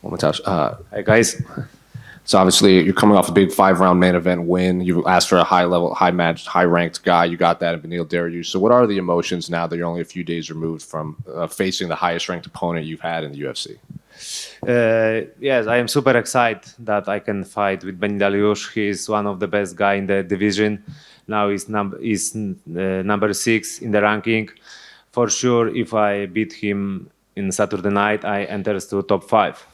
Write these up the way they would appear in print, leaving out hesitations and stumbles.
Well, Mateusz, Hey guys, so obviously you're coming off a big 5-round main event win. You asked for a high-ranked guy. You got that in Beneil Dariush. So what are the emotions now that you're only a few days removed from facing the highest-ranked opponent you've had in the UFC? yes, I am super excited that I can fight with Beneil Dariush. He is one of the best guy in the division. Now he's number 6 in the ranking. For sure, if I beat him in Saturday night, I enter to top 5.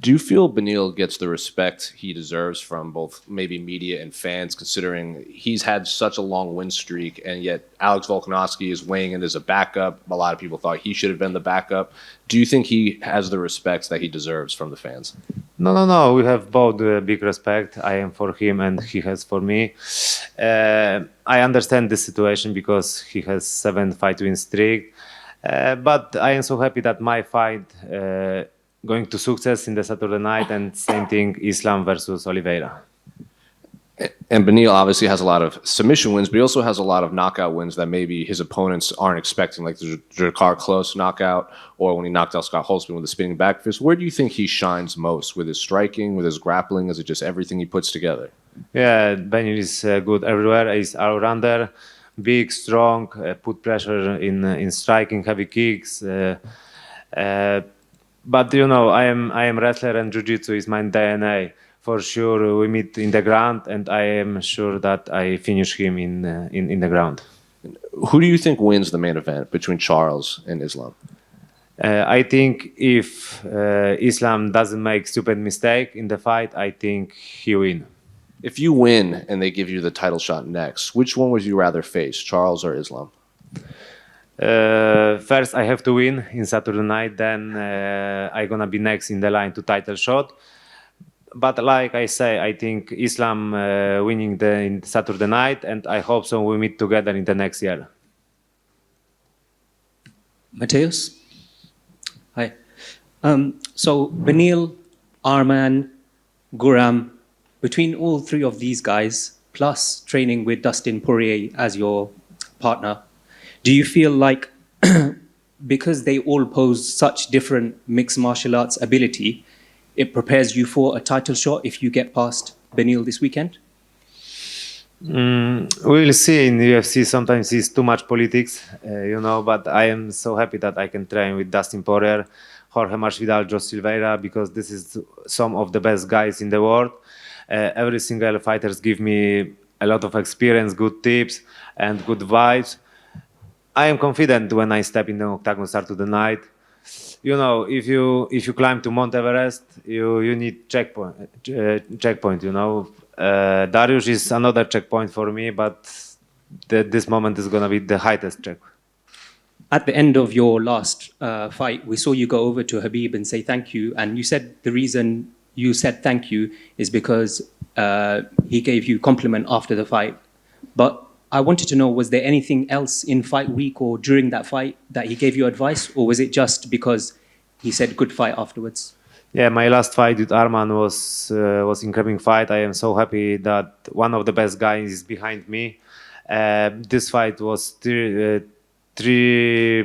Do you feel Beneil gets the respect he deserves from both maybe media and fans, considering he's had such a long win streak, and yet Alex Volkanovski is weighing in as a backup? A lot of people thought he should have been the backup. Do you think he has the respect that he deserves from the fans? No. We have both big respect. I am for him and he has for me. I understand the situation because he has 7 fight win streak. But I am so happy that my fight going to success in the Saturday night, and same thing, Islam versus Oliveira. And Beneil obviously has a lot of submission wins, but he also has a lot of knockout wins that maybe his opponents aren't expecting, like the Jakar Close knockout, or when he knocked out Scott Holtzman with a spinning back fist. Where do you think he shines most? With his striking, with his grappling? Is it just everything he puts together? Yeah, Beneil is good everywhere. He's all-rounder, big, strong, put pressure in striking, heavy kicks. But you know, I am wrestler and jiu-jitsu is my DNA. For sure, we meet in the ground, and I am sure that I finish him in the ground. Who do you think wins the main event between Charles and Islam? I think if Islam doesn't make stupid mistake in the fight, I think he win. If you win and they give you the title shot next, which one would you rather face, Charles or Islam? First, I have to win in Saturday night. Then I'm gonna be next in the line to title shot. But like I say, I think Islam winning in Saturday night, and I hope so we meet together in the next year. Mateusz? Hi. So Beneil, Arman, Guram, between all 3 of these guys, plus training with Dustin Poirier as your partner, do you feel like because they all pose such different mixed martial arts ability, it prepares you for a title shot if you get past Beneil this weekend? We'll see in the UFC. Sometimes it's too much politics, but I am so happy that I can train with Dustin Poirier, Jorge Masvidal, Josh Silveira, because this is some of the best guys in the world. Every single fighters give me a lot of experience, good tips, and good vibes. I am confident when I step in the octagon start of the night. You know, if you climb to Mount Everest, you need checkpoint. Dariush is another checkpoint for me, but this moment is gonna be the highest check. At the end of your last fight, we saw you go over to Habib and say thank you, and you said the reason you said thank you is because he gave you compliment after the fight. But I wanted to know, was there anything else in fight week or during that fight that he gave you advice, or was it just because he said good fight afterwards? Yeah, my last fight with Arman was incredible fight. I am so happy that one of the best guys is behind me. This fight was 3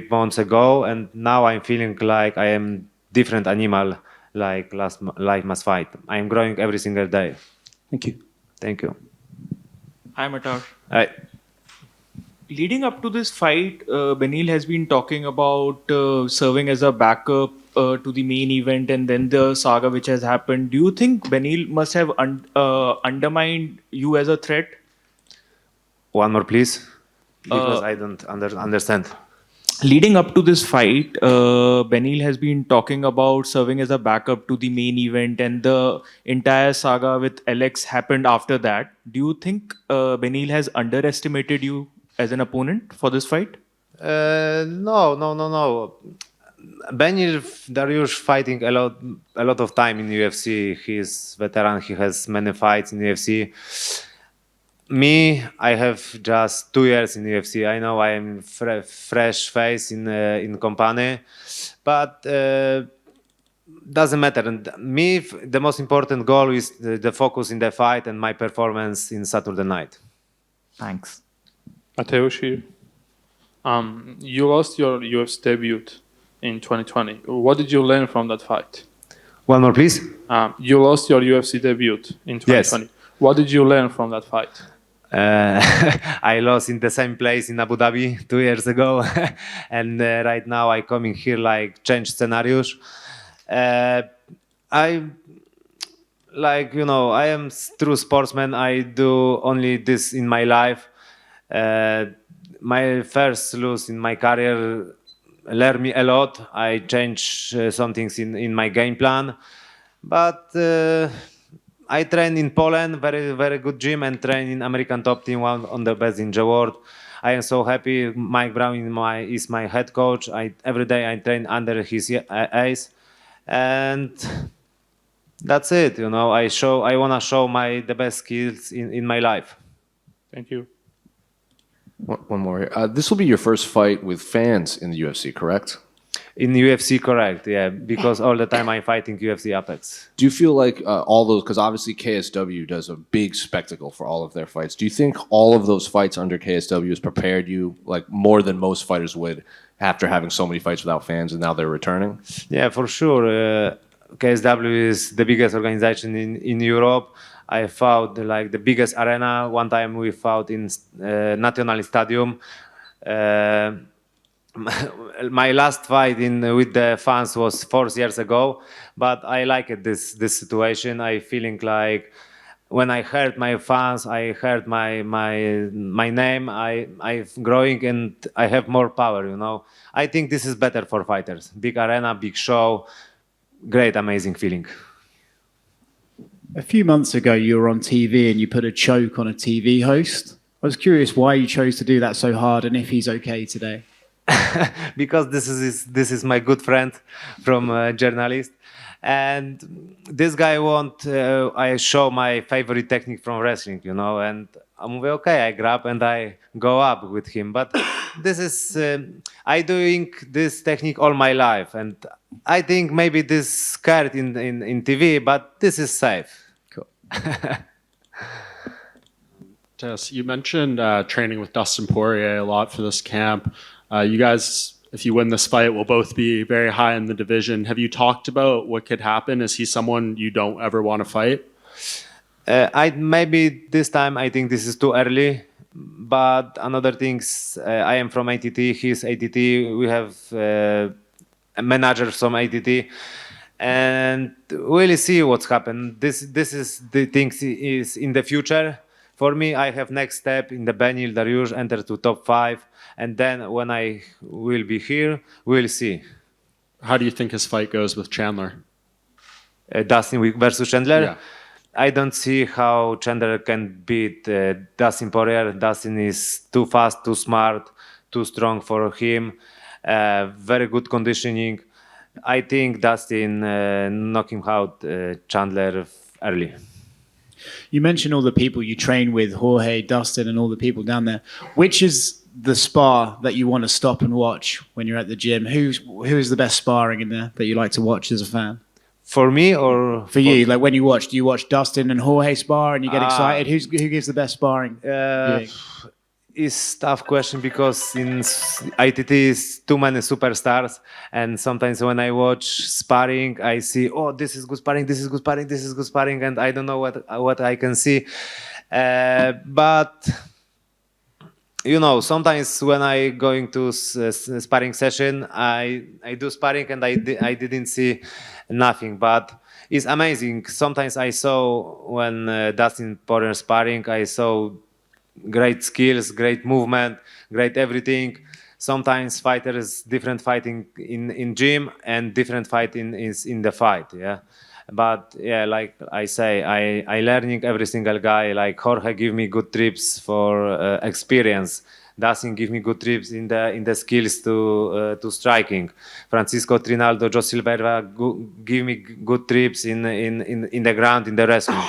months ago, and now I'm feeling like I am different animal like last fight. I am growing every single day. Thank you. Thank you. Hi, Mateusz. Hi. Leading up to this fight, Beneil has been talking about serving as a backup to the main event, and then the saga which has happened. Do you think Beneil must have undermined you as a threat? One more, please, because I don't understand. Leading up to this fight, Beneil has been talking about serving as a backup to the main event, and the entire saga with Alex happened after that. Do you think Beneil has underestimated you as an opponent for this fight? No. Beneil Dariush fighting a lot of time in UFC. He is veteran. He has many fights in UFC. Me, I have just 2 years in UFC. I know I am fresh face in company, but doesn't matter. And me, the most important goal is the focus in the fight and my performance in Saturday night. Thanks. Mateusz here. You lost your UFC debut in 2020. What did you learn from that fight? One more, please. You lost your UFC debut in 2020. Yes. What did you learn from that fight? I lost in the same place in Abu Dhabi 2 years ago, and right now I coming here like change scenarios. I like I am true sportsman. I do only this in my life. My first lose in my career learned me a lot. I changed some things in my game plan, but I train in Poland, very good gym, and train in American top team, one on the best in the world. I am so happy. Mike Brown is my head coach. Every day I train under his eyes, and that's it. I wanna show the best skills in my life. Thank you. One more here. This will be your first fight with fans in the UFC, correct? In UFC, correct? Yeah, because all the time I'm fighting UFC Apex. Do you feel like all those, because obviously KSW does a big spectacle for all of their fights. Do you think all of those fights under KSW has prepared you like more than most fighters would after having so many fights without fans and now they're returning? Yeah, for sure. KSW is the biggest organization in Europe. I fought like the biggest arena. One time we fought in National Stadium. My last fight with the fans was 4 years ago, but I like it, this situation. I feeling like when I heard my fans, I heard my name. I'm growing and I have more power. I think this is better for fighters. Big arena, big show, great, amazing feeling. A few months ago, you were on TV and you put a choke on a TV host. I was curious why you chose to do that so hard and if he's okay today. Because this is my good friend from journalist, and this guy I show my favorite technique from wrestling, and I'm okay. I grab and I go up with him, but this is I doing this technique all my life, and I think maybe this scared in TV, but this is safe. Cool. Tess, you mentioned training with Dustin Poirier a lot for this camp. You guys, if you win this fight, will both be very high in the division. Have you talked about what could happen? Is he someone you don't ever want to fight? Maybe this time I think this is too early. But another things, I am from ATT. He's ATT. We have a manager from ATT, and we'll see what's happened. This is the things is in the future. For me, I have next step in the Beneil Dariush, enter to top 5, and then when I will be here, we'll see. How do you think his fight goes with Chandler? Dustin versus Chandler? Yeah. I don't see how Chandler can beat Dustin Poirier. Dustin is too fast, too smart, too strong for him. Very good conditioning. I think Dustin knock him out Chandler early. You mentioned all the people you train with, Jorge, Dustin, and all the people down there. Which is the spar that you want to stop and watch when you're at the gym? Who is the best sparring in there that you like to watch as a fan? For me or for you? Like when you watch, do you watch Dustin and Jorge spar and you get excited? Who gives the best sparring? It's tough question because in ITT is too many superstars, and sometimes when I watch sparring, I see, oh, this is good sparring, this is good sparring, this is good sparring, and I don't know what I can see. But sometimes when I going to sparring session, I do sparring and I didn't see nothing, but it's amazing. Sometimes I saw when Dustin Poirier sparring, I saw great skills, great movement, great everything. Sometimes fighters different fighting in gym and different fighting is in the fight. Yeah, but yeah, like I say, I learning every single guy. Like Jorge give me good trips for experience. Dustin give me good trips in the skills to striking. Francisco Trinaldo, Joe Silveira give me good trips in the ground, in the wrestling.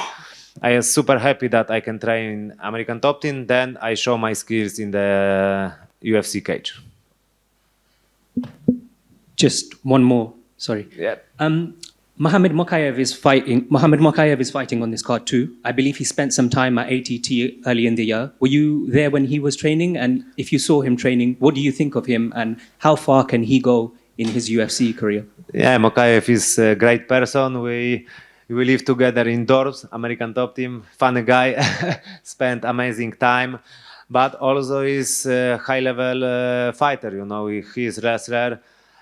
I am super happy that I can train American top team. Then I show my skills in the UFC cage. Just one more. Sorry. Yeah. Mohamed Mokaev is fighting on this card too. I believe he spent some time at ATT early in the year. Were you there when he was training? And if you saw him training, what do you think of him? And how far can he go in his UFC career? Yeah, Mokaev is a great person. We live together indoors, American top team, funny guy, spent amazing time, but also is a high-level fighter. You know, he is wrestler,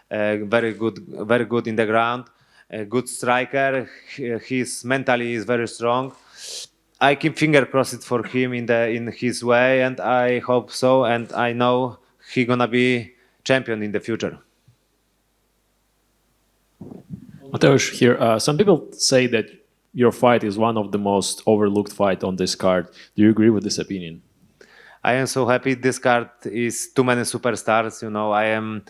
very good in the ground, a good striker. His mentally is very strong. I keep finger crossed for him in his way, and I hope so. And I know he gonna be champion in the future. Mateusz here. Some people say that your fight is one of the most overlooked fight on this card. Do you agree with this opinion? I am so happy. This card is too many superstars. You know, I am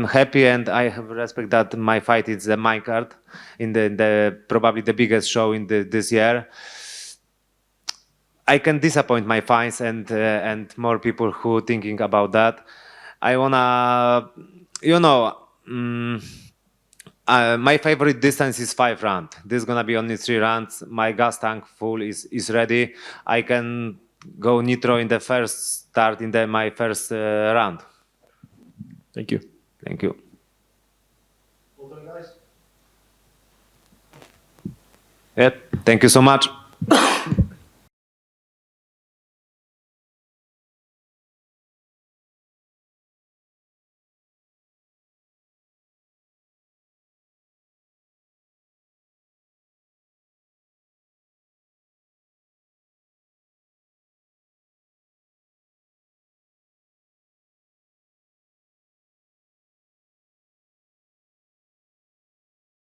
happy, and I have respect that my fight is the my card in the probably the biggest show in this year. I can disappoint my fans and more people who thinking about that. I wanna, you know. My favorite distance is 5 rounds. This is gonna be only 3 rounds. My gas tank full is ready. I can go nitro in the first start in my first round. Thank you. Thank you. Yep. Thank you so much.